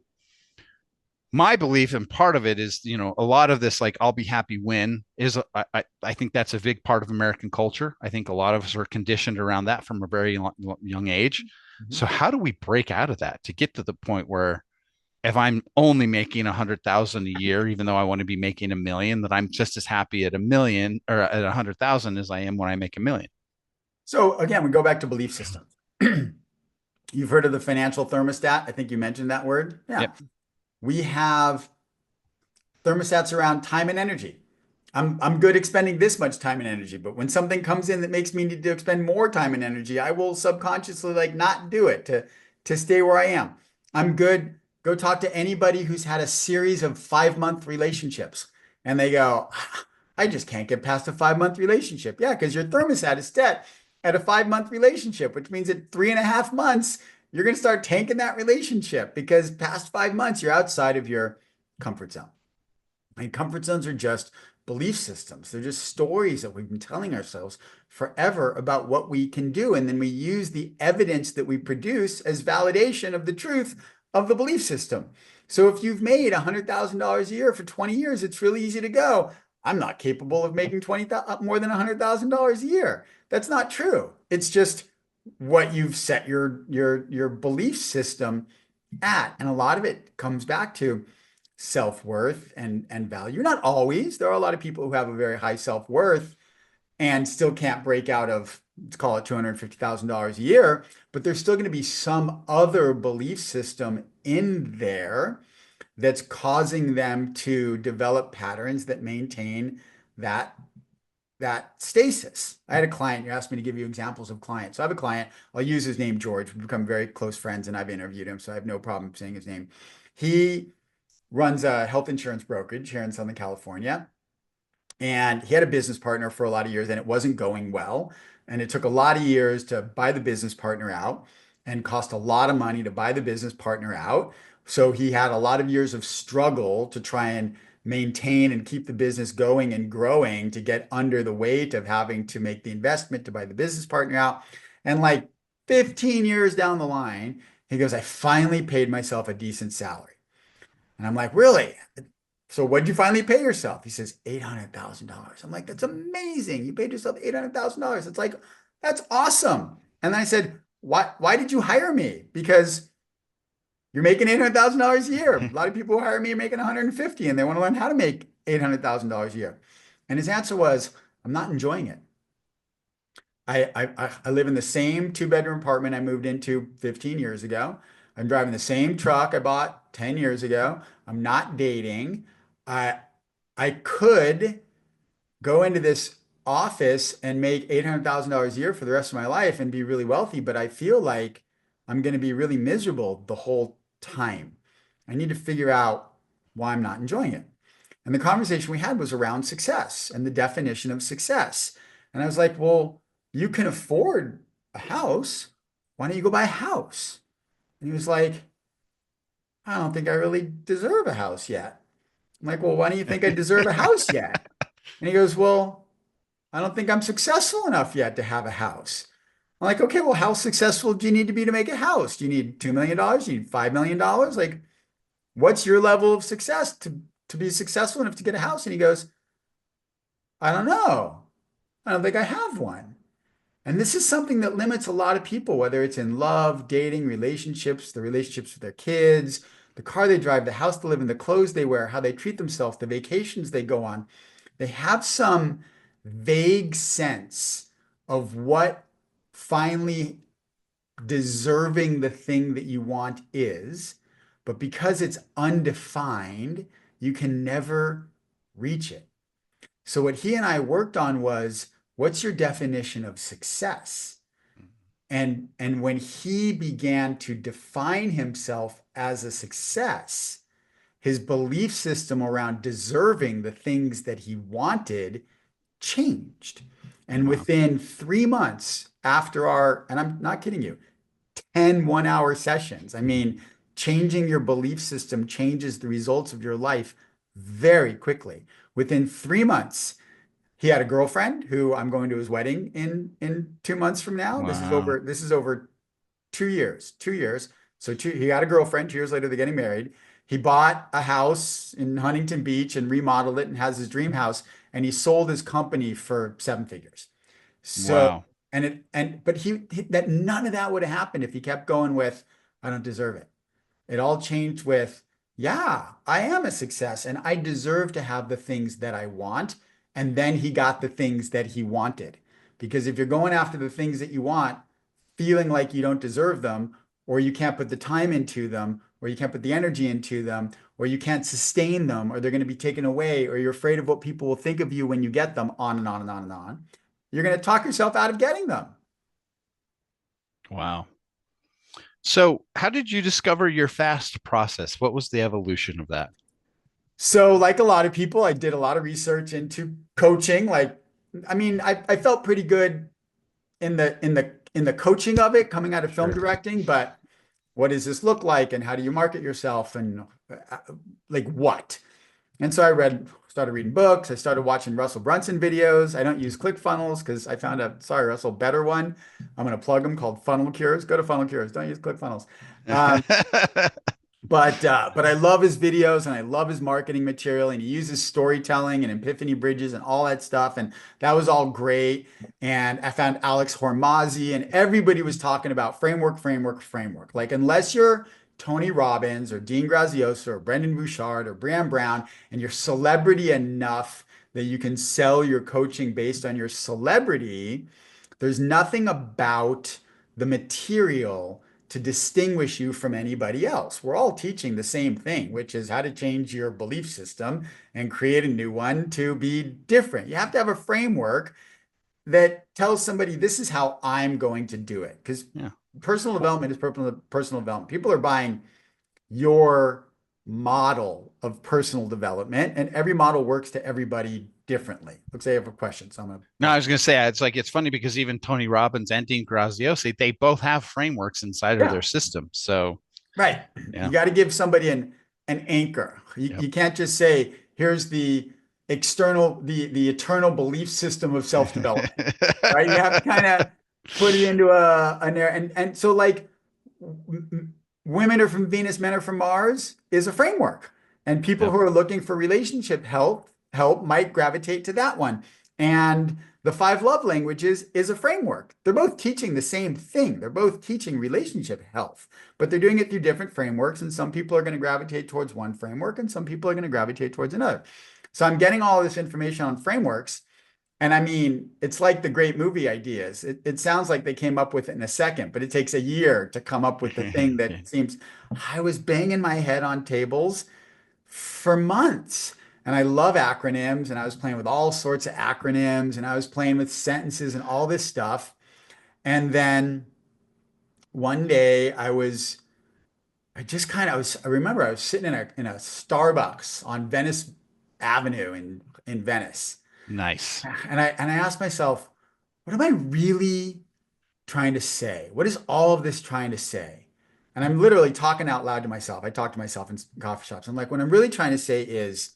[SPEAKER 2] my belief and part of it is, a lot of this, like, I'll be happy when is, I think that's a big part of American culture. I think a lot of us are conditioned around that from a very young age.
[SPEAKER 3] Mhm.
[SPEAKER 2] So how do we break out of that to get to the point where if I'm only making 100,000 a year, even though I want to be making 1 million, that I'm just as happy at 1 million or at 100,000 as I am when I make 1 million?
[SPEAKER 3] So again, we go back to belief systems. You've heard of the financial thermostat. I think you mentioned that word. Yeah.
[SPEAKER 2] Yep.
[SPEAKER 3] We have thermostats around time and energy. I'm good expending this much time and energy, but when something comes in that makes me need to expend more time and energy, I will subconsciously like not do it to stay where I am. I'm good. Go talk to anybody who's had a series of 5-month relationships and they go, I just can't get past a 5-month relationship. Yeah, because your thermostat is set at a 5-month relationship, which means at 3.5 months, you're going to start tanking that relationship because past 5 months, you're outside of your comfort zone. And comfort zones are just belief systems. They're just stories that we've been telling ourselves forever about what we can do. And then we use the evidence that we produce as validation of the truth of the belief system. So if you've made $100,000 a year for 20 years, it's really easy to go, I'm not capable of making more than $100,000 a year. That's not true. It's just what you've set your belief system at. And a lot of it comes back to self-worth and value. Not always. There are a lot of people who have a very high self-worth and still can't break out of, let's call it $250,000 a year, but there's still going to be some other belief system in there that's causing them to develop patterns that maintain that stasis. I had a client, you asked me to give you examples of clients. So I have a client, I'll use his name, George. We've become very close friends and I've interviewed him, so I have no problem saying his name. He runs a health insurance brokerage here in Southern California. And he had a business partner for a lot of years and it wasn't going well. And it took a lot of years to buy the business partner out and cost a lot of money to buy the business partner out. So he had a lot of years of struggle to try and maintain and keep the business going and growing to get under the weight of having to make the investment to buy the business partner out. And like 15 years down the line, he goes, I finally paid myself a decent salary. And I'm like, really? So what'd you finally pay yourself? He says, $800,000. I'm like, that's amazing. You paid yourself $800,000. It's like, that's awesome. And then I said, why did you hire me? Because you're making $800,000 a year. A lot of people who hire me are making 150 and they want to learn how to make $800,000 a year. And his answer was, I'm not enjoying it. I live in the same 2-bedroom apartment I moved into 15 years ago. I'm driving the same truck I bought 10 years ago. I'm not dating. I could go into this office and make $800,000 a year for the rest of my life and be really wealthy, but I feel like I'm going to be really miserable the whole time. I need to figure out why I'm not enjoying it. And the conversation we had was around success and the definition of success. And I was like, well, you can afford a house. Why don't you go buy a house? And he was like, I don't think I really deserve a house yet. I'm like, well, why don't you think I deserve a house yet? And he goes, well, I don't think I'm successful enough yet to have a house. I'm like, okay, well, how successful do you need to be to make a house? Do you need $2 million? Do you need $5 million? Like, what's your level of success to be successful enough to get a house? And he goes, I don't know. I don't think I have one. And this is something that limits a lot of people, whether it's in love, dating, relationships, the relationships with their kids, the car they drive, the house they live in, the clothes they wear, how they treat themselves, the vacations they go on. They have some vague sense of what finally deserving the thing that you want is, but because it's undefined, you can never reach it. So what he and I worked on was, what's your definition of success? And when he began to define himself as a success, his belief system around deserving the things that he wanted changed. And within 3 months after and I'm not kidding you, 10 1-hour sessions, I mean, changing your belief system changes the results of your life very quickly. Within 3 months, he had a girlfriend who I'm going to his wedding in 2 months from now.
[SPEAKER 2] Wow.
[SPEAKER 3] This is over 2 years, 2 years. So he had a girlfriend. 2 years later, they're getting married. He bought a house in Huntington Beach and remodeled it and has his dream house. And he sold his company for 7 figures. So,
[SPEAKER 2] Wow.
[SPEAKER 3] but that none of that would have happened if he kept going with, I don't deserve it. It all changed with, yeah, I am a success and I deserve to have the things that I want. And then he got the things that he wanted. Because if you're going after the things that you want, feeling like you don't deserve them, or you can't put the time into them, or you can't put the energy into them, or you can't sustain them, or they're going to be taken away, or you're afraid of what people will think of you when you get them, on and on and on and on, you're going to talk yourself out of getting them.
[SPEAKER 2] Wow. So, how did you discover your fast process? What was the evolution of that?
[SPEAKER 3] So, like a lot of people, I did a lot of research into coaching. I felt pretty good in the coaching of it coming out of film
[SPEAKER 2] Sure.
[SPEAKER 3] directing, but what does this look like and how do you market yourself and like what? And so started reading books. I started watching Russell Brunson videos. I don't use ClickFunnels because I found a, sorry, Russell, better one. I'm going to plug them called Funnel Cures. Go to Funnel Cures. Don't use ClickFunnels. Um, but I love his videos and I love his marketing material, and he uses storytelling and epiphany bridges and all that stuff. And that was all great. And I found Alex Hormozzi, and everybody was talking about framework, framework, framework. Like, unless you're Tony Robbins or Dean Graziosi or Brendan Bouchard or Brian Brown, and you're celebrity enough that you can sell your coaching based on your celebrity, there's nothing about the material to distinguish you from anybody else. We're all teaching the same thing, which is how to change your belief system and create a new one to be different. You have to have a framework that tells somebody, this is how I'm going to do it. Because
[SPEAKER 2] Yeah.
[SPEAKER 3] personal development is personal development. People are buying your model of personal development, and every model works to everybody differently. Looks like I have a question, so I'm gonna.
[SPEAKER 2] No, I was going to say, it's funny because even Tony Robbins and Dean Graziosi, they both have frameworks inside of
[SPEAKER 3] Yeah,
[SPEAKER 2] their system. So,
[SPEAKER 3] right.
[SPEAKER 2] yeah.
[SPEAKER 3] You got to give somebody an anchor.
[SPEAKER 2] Yep.
[SPEAKER 3] You can't just say, here's the eternal belief system of self-development, right? You have to kind of put it into a narrative. And so, like, women are from Venus, men are from Mars is a framework. And people
[SPEAKER 2] Yep.
[SPEAKER 3] who are looking for relationship help might gravitate to that one. And the 5 love languages is a framework. They're both teaching the same thing. They're both teaching relationship health, but they're doing it through different frameworks. And some people are going to gravitate towards one framework and some people are going to gravitate towards another. So I'm getting all this information on frameworks. And I mean, it's like the great movie ideas. It sounds like they came up with it in a second, but it takes a year to come up with the thing that seems. I was banging my head on tables for months. And I love acronyms, and I was playing with all sorts of acronyms, and I was playing with sentences and all this stuff. And then one day I remember I was sitting in a Starbucks on Venice Avenue in Venice.
[SPEAKER 2] Nice.
[SPEAKER 3] And I asked myself, what am I really trying to say? What is all of this trying to say? And I'm literally talking out loud to myself. I talk to myself in coffee shops. I'm like, what I'm really trying to say is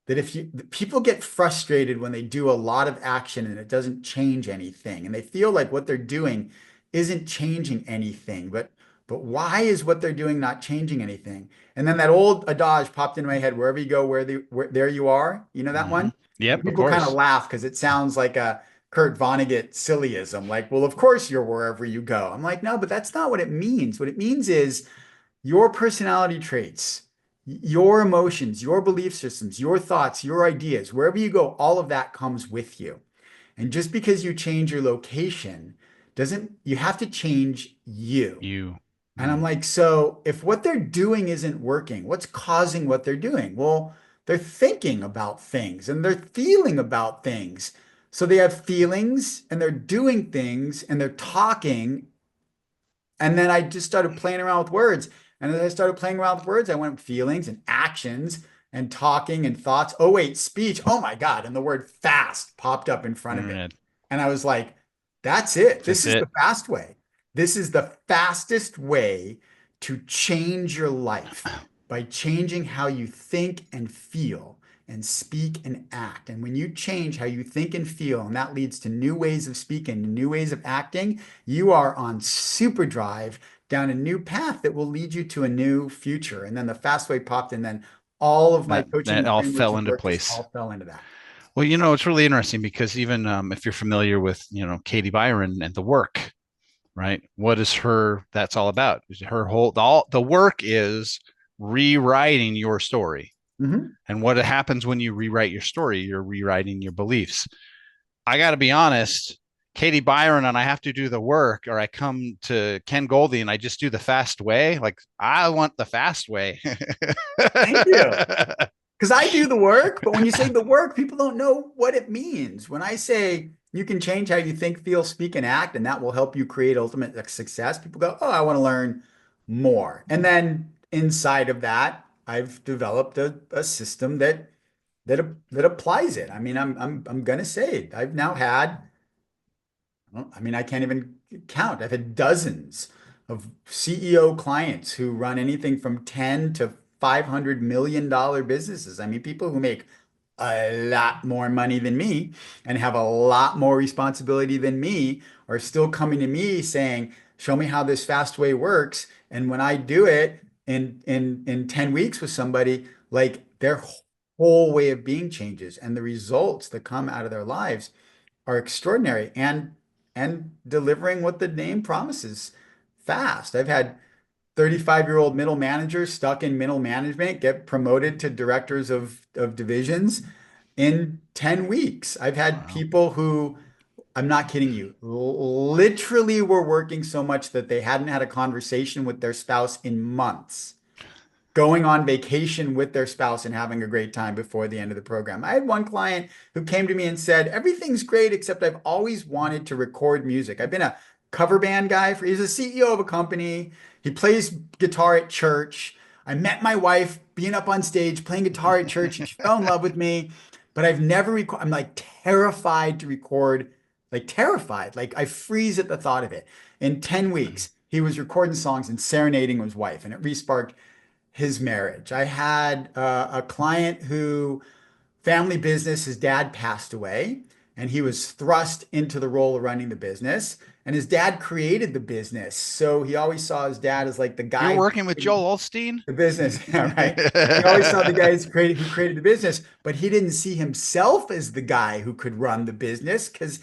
[SPEAKER 3] that people get frustrated when they do a lot of action and it doesn't change anything, and they feel like what they're doing isn't changing anything, but why is what they're doing not changing anything? And then that old adage popped into my head: wherever you go, there you are. You know that
[SPEAKER 2] Mm-hmm.
[SPEAKER 3] one? And
[SPEAKER 2] Yep, of
[SPEAKER 3] people kind of
[SPEAKER 2] course.
[SPEAKER 3] laugh because it sounds like a Kurt Vonnegut sillyism, like, well, of course you're wherever you go. I'm like, no, but that's not what it means. What it means is your personality traits, your emotions, your belief systems, your thoughts, your ideas, wherever you go, all of that comes with you. And just because you change your location doesn't, you have to change you.
[SPEAKER 2] You.
[SPEAKER 3] And I'm
[SPEAKER 2] Mm.
[SPEAKER 3] like, so if what they're doing isn't working, what's causing what they're doing? Well, they're thinking about things and they're feeling about things. So they have feelings and they're doing things and they're talking. And then I just started playing around with words. And as I started playing around with words, I went feelings and actions and talking and thoughts. Oh, wait, speech. Oh my God. And the word fast popped up in front of it.
[SPEAKER 2] Mm,
[SPEAKER 3] And I was like, that's it. This
[SPEAKER 2] that's
[SPEAKER 3] is the
[SPEAKER 2] it.
[SPEAKER 3] fast way. This is the fastest way to change your life by changing how you think and feel. and speak and act. And when you change how you think and feel, and that leads to new ways of speaking, new ways of acting, you are on super drive down a new path that will lead you to a new future. And then the fast way popped, and then all of my coaching
[SPEAKER 2] that all
[SPEAKER 3] frameworks
[SPEAKER 2] fell
[SPEAKER 3] and
[SPEAKER 2] into
[SPEAKER 3] work just
[SPEAKER 2] place.
[SPEAKER 3] all fell into that.
[SPEAKER 2] Well, it's really interesting because even if you're familiar with, Katie Byron and the work, right? What is that's all about? Her the work is rewriting your story.
[SPEAKER 3] Mm-hmm.
[SPEAKER 2] And what happens when you rewrite your story? You're rewriting your beliefs. I got to be honest, Katie Byron, and I have to do the work, or I come to Ken Golde and I just do the fast way. Like, I want the fast way.
[SPEAKER 3] Thank you. Because I do the work, but when you say the work, people don't know what it means. When I say you can change how you think, feel, speak, and act, and that will help you create ultimate success, people go, "Oh, I want to learn more." And then inside of that, I've developed a system that applies it. I mean, I'm gonna say it. I've now had, I mean, I can't even count. I've had dozens of CEO clients who run anything from 10 to $500 million businesses. I mean, people who make a lot more money than me and have a lot more responsibility than me are still coming to me saying, "Show me how this fast way works." And when I do it in 10 weeks with somebody, like their whole way of being changes, and the results that come out of their lives are extraordinary, and delivering what the name promises, fast. I've had 35-year-old middle managers stuck in middle management get promoted to directors of divisions in 10 weeks. I've had
[SPEAKER 2] Wow.
[SPEAKER 3] people who, I'm not kidding you, literally were working so much that they hadn't had a conversation with their spouse in months, going on vacation with their spouse and having a great time before the end of the program. I had one client who came to me and said, "Everything's great, except I've always wanted to record music. I've been a cover band guy he's a CEO of a company. He plays guitar at church. I met my wife being up on stage, playing guitar at church, and she fell in love with me, but I've never I'm like terrified to record, like terrified. Like I freeze at the thought of it." In 10 weeks, he was recording songs and serenading his wife, and it resparked his marriage. I had a client who, family business, his dad passed away, and he was thrust into the role of running the business. And his dad created the business. So he always saw his dad as like the
[SPEAKER 2] You're
[SPEAKER 3] guy
[SPEAKER 2] working with Joel Osteen?
[SPEAKER 3] the business. Yeah, right. He always saw the guy who created the business, but he didn't see himself as the guy who could run the business because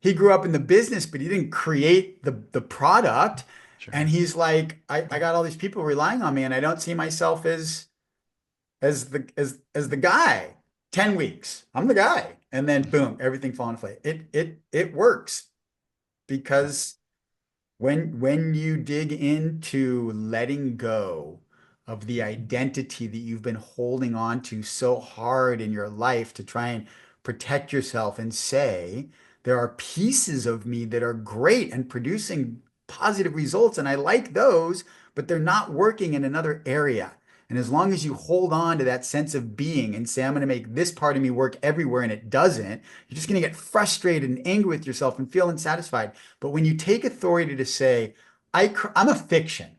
[SPEAKER 3] he grew up in the business, but he didn't create the product. And
[SPEAKER 2] Sure.
[SPEAKER 3] he's like, I got all these people relying on me, and I don't see myself as the guy. 10 weeks, I'm the guy. And then boom, everything fall into place. It works because when you dig into letting go of the identity that you've been holding on to so hard in your life to try and protect yourself and say, there are pieces of me that are great and producing positive results, and I like those, but they're not working in another area. And as long as you hold on to that sense of being and say, "I'm going to make this part of me work everywhere," and it doesn't, you're just going to get frustrated and angry with yourself and feel unsatisfied. But when you take authority to say, I'm a fiction,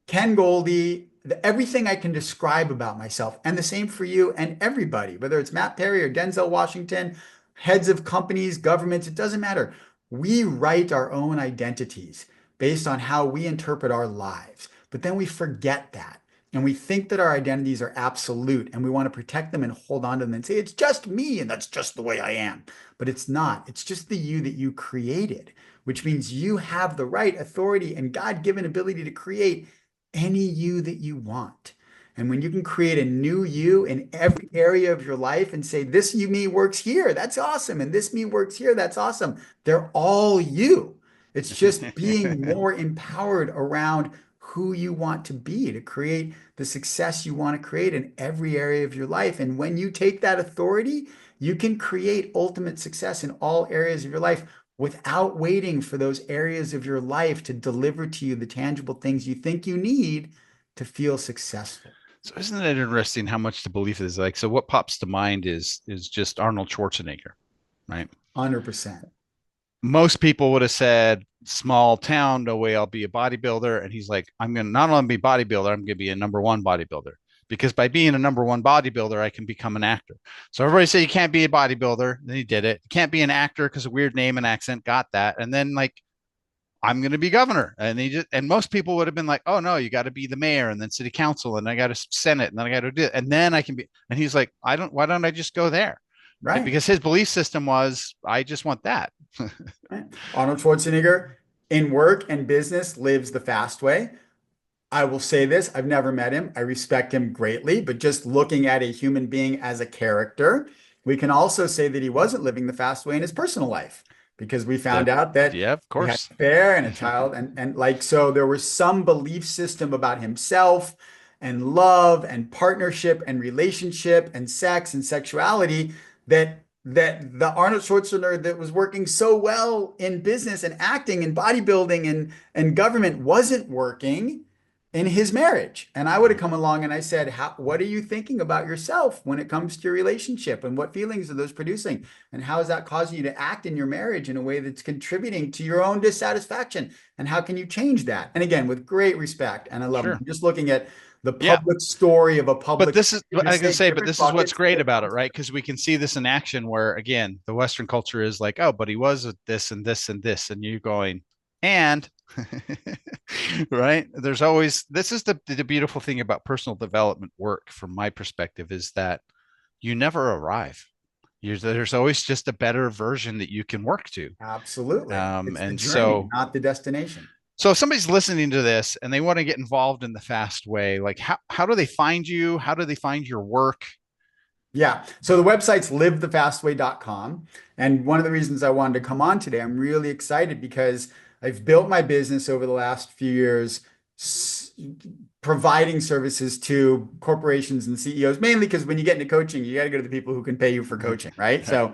[SPEAKER 3] Ken Golde, everything I can describe about myself, and the same for you and everybody, whether it's Matt Perry or Denzel Washington, heads of companies, governments, it doesn't matter. We write our own identities based on how we interpret our lives, but then we forget that. And we think that our identities are absolute, and we want to protect them and hold on to them and say, "It's just me, and that's just the way I am." But it's not. It's just the you that you created, which means you have the right authority and God-given ability to create any you that you want. And when you can create a new you in every area of your life and say, "This you me works here, that's awesome. And this me works here, that's awesome." They're all you. It's just being more empowered around who you want to be to create the success you want to create in every area of your life. And when you take that authority, you can create ultimate success in all areas of your life without waiting for those areas of your life to deliver to you the tangible things you think you need to feel successful.
[SPEAKER 2] So isn't it interesting how much the belief is like? So what pops to mind is just Arnold Schwarzenegger, right?
[SPEAKER 3] 100%.
[SPEAKER 2] Most people would have said, "Small town, no way I'll be a bodybuilder." And he's like, "I'm going to not only be bodybuilder, I'm going to be a number one bodybuilder." because by being a number one bodybuilder, I can become an actor. So everybody said you can't be a bodybuilder. Then he did it. You can't be an actor because a weird name and accent, got that. And then like, I'm going to be governor. And and most people would have been like, oh no, you got to be the mayor and then city council. And I got to Senate and then I got to do it. And then I can be, and he's like, why don't I just go there? Right. Because his belief system was, I just want that.
[SPEAKER 3] Right. Arnold Schwarzenegger in work and business lives the fast way. I will say this, I've never met him. I respect him greatly, but just looking at a human being as a character, we can also say that he wasn't living the fast way in his personal life, because we found out that
[SPEAKER 2] yeah, of course,
[SPEAKER 3] he had an affair and a child, and like, so there was some belief system about himself and love and partnership and relationship and sex and sexuality that the Arnold Schwarzenegger that was working so well in business and acting and bodybuilding and government wasn't working in his marriage. And I would have come along and I said, what are you thinking about yourself when it comes to your relationship, and what feelings are those producing? And how is that causing you to act in your marriage in a way that's contributing to your own dissatisfaction? And how can you change that? And again, with great respect. And I love him. Just looking at the public story of a public.
[SPEAKER 2] But this is, I can say, but this is what's great about it, right? Because we can see this in action where, again, the Western culture is like, oh, but he was this and this and this. And you're going, and right, there's always, this is the beautiful thing about personal development work from my perspective, is that you never arrive. There's always just a better version that you can work to.
[SPEAKER 3] Absolutely. It's
[SPEAKER 2] and
[SPEAKER 3] the journey,
[SPEAKER 2] so
[SPEAKER 3] not the destination.
[SPEAKER 2] So if somebody's listening to this and they want to get involved in the fast way, like how do they find you? How do they find your work?
[SPEAKER 3] Yeah. So the website's livethefastway.com. And one of the reasons I wanted to come on today, I'm really excited because I've built my business over the last few years, providing services to corporations and CEOs, mainly because when you get into coaching, you got to go to the people who can pay you for coaching, right? So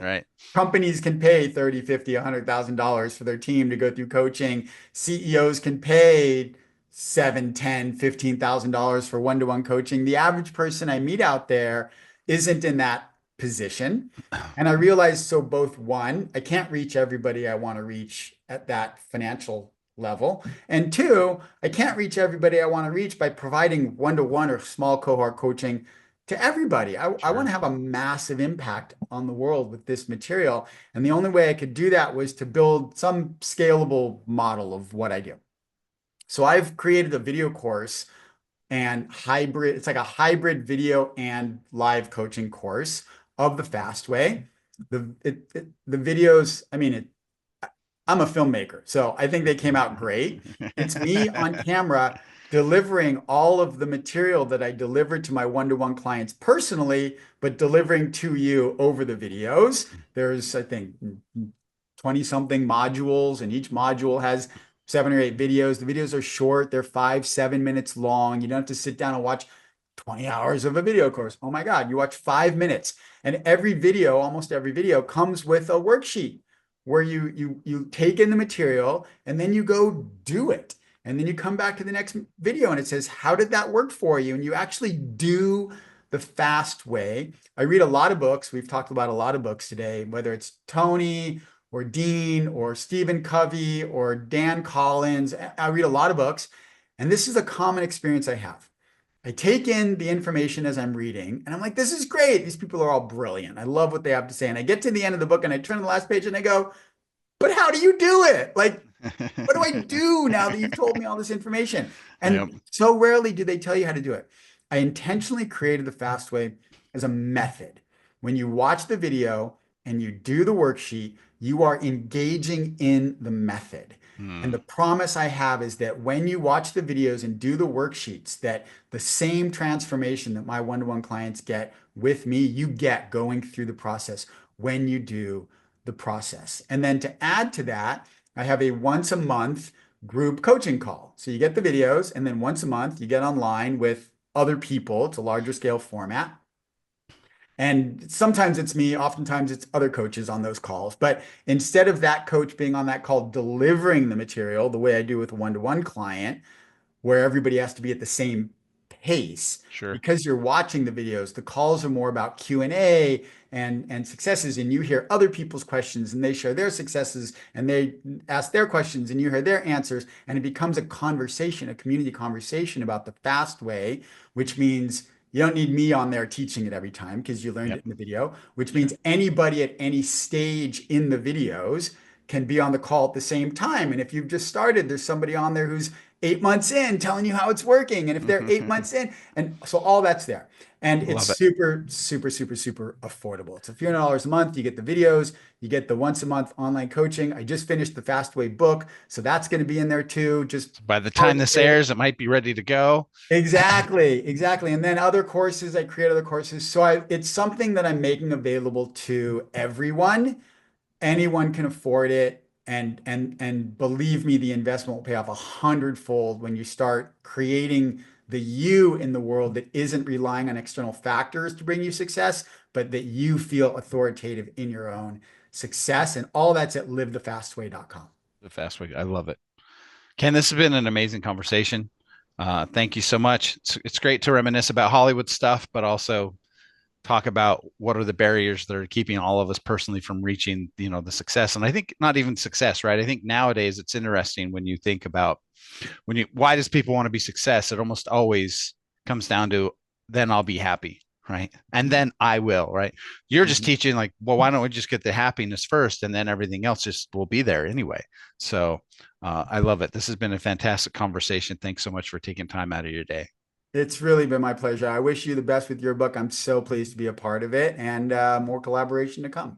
[SPEAKER 3] companies can pay $30, $50, $100,000 for their team to go through coaching. CEOs can pay $7, $10, $15,000 for one-to-one coaching. The average person I meet out there isn't in that position. And I realized, so both, one, I can't reach everybody I want to reach at that financial level. And two, I can't reach everybody I want to reach by providing one-to-one or small cohort coaching to everybody. I want to have a massive impact on the world with this material. And the only way I could do that was to build some scalable model of what I do. So I've created a video course and hybrid, it's like a hybrid video and live coaching course of the fast way. The videos, I mean, I'm a filmmaker, so I think they came out great. It's me on camera delivering all of the material that I delivered to my one-to-one clients personally, but delivering to you over the videos. There's, I think, 20 something modules, and each module has 7 or 8 videos. The videos are short. They're 5, 7 minutes long. You don't have to sit down and watch 20 hours of a video course. Oh my God, you watch 5 minutes. And every video, almost every video, comes with a worksheet where you take in the material and then you go do it. And then you come back to the next video and it says, how did that work for you? And you actually do the fast way. I read a lot of books. We've talked about a lot of books today, whether it's Tony or Dean or Stephen Covey or Dan Collins. I read a lot of books, and this is a common experience I have. I take in the information as I'm reading, and I'm like, this is great. These people are all brilliant. I love what they have to say. And I get to the end of the book and I turn to the last page and I go, but how do you do it? Like, what do I do now that you've told me all this information? And so rarely do they tell you how to do it. I intentionally created the fast way as a method. When you watch the video and you do the worksheet, you are engaging in the method. And the promise I have is that when you watch the videos and do the worksheets, that the same transformation that my one-to-one clients get with me, you get going through the process when you do the process. And then to add to that, I have a once a month group coaching call. So you get the videos, and then once a month you get online with other people. It's a larger scale format. And sometimes it's me, oftentimes it's other coaches on those calls. But instead of that coach being on that call delivering the material the way I do with a one-to-one client, where everybody has to be at the same pace, because you're watching the videos, the calls are more about Q&A and successes, and you hear other people's questions and they share their successes and they ask their questions and you hear their answers, and it becomes a conversation, a community conversation about the fast way, which means You don't need me on there teaching it every time because you learned
[SPEAKER 2] Yep.
[SPEAKER 3] it in the video, which
[SPEAKER 2] Sure.
[SPEAKER 3] means anybody at any stage in the videos can be on the call at the same time. And if you've just started, there's somebody on there who's 8 months in telling you how it's working. And if they're 8 months in, and so all that's there. And it's
[SPEAKER 2] Love it.
[SPEAKER 3] super, super, super, super affordable. It's a few $100 a month. You get the videos, you get the once a month online coaching. I just finished the Fast Way book, so that's going to be in there too. Just
[SPEAKER 2] By the time this airs, it might be ready to go.
[SPEAKER 3] exactly, exactly. And then other courses, I create other courses. So it's something that I'm making available to everyone. Anyone can afford it. And believe me, the investment will pay off 100-fold when you start creating the you in the world that isn't relying on external factors to bring you success, but that you feel authoritative in your own success. And all that's at livethefastway.com.
[SPEAKER 2] The fast way. I love it. Ken, this has been an amazing conversation. Thank you so much. It's great to reminisce about Hollywood stuff, but also talk about what are the barriers that are keeping all of us personally from reaching, the success. And I think not even success, right? I think nowadays it's interesting when you think about why does people want to be success? It almost always comes down to then I'll be happy, right? And then I will, right? You're just teaching like, well, why don't we just get the happiness first and then everything else just will be there anyway. So I love it. This has been a fantastic conversation. Thanks so much for taking time out of your day.
[SPEAKER 3] It's really been my pleasure. I wish you the best with your book. I'm so pleased to be a part of it, and more collaboration to come.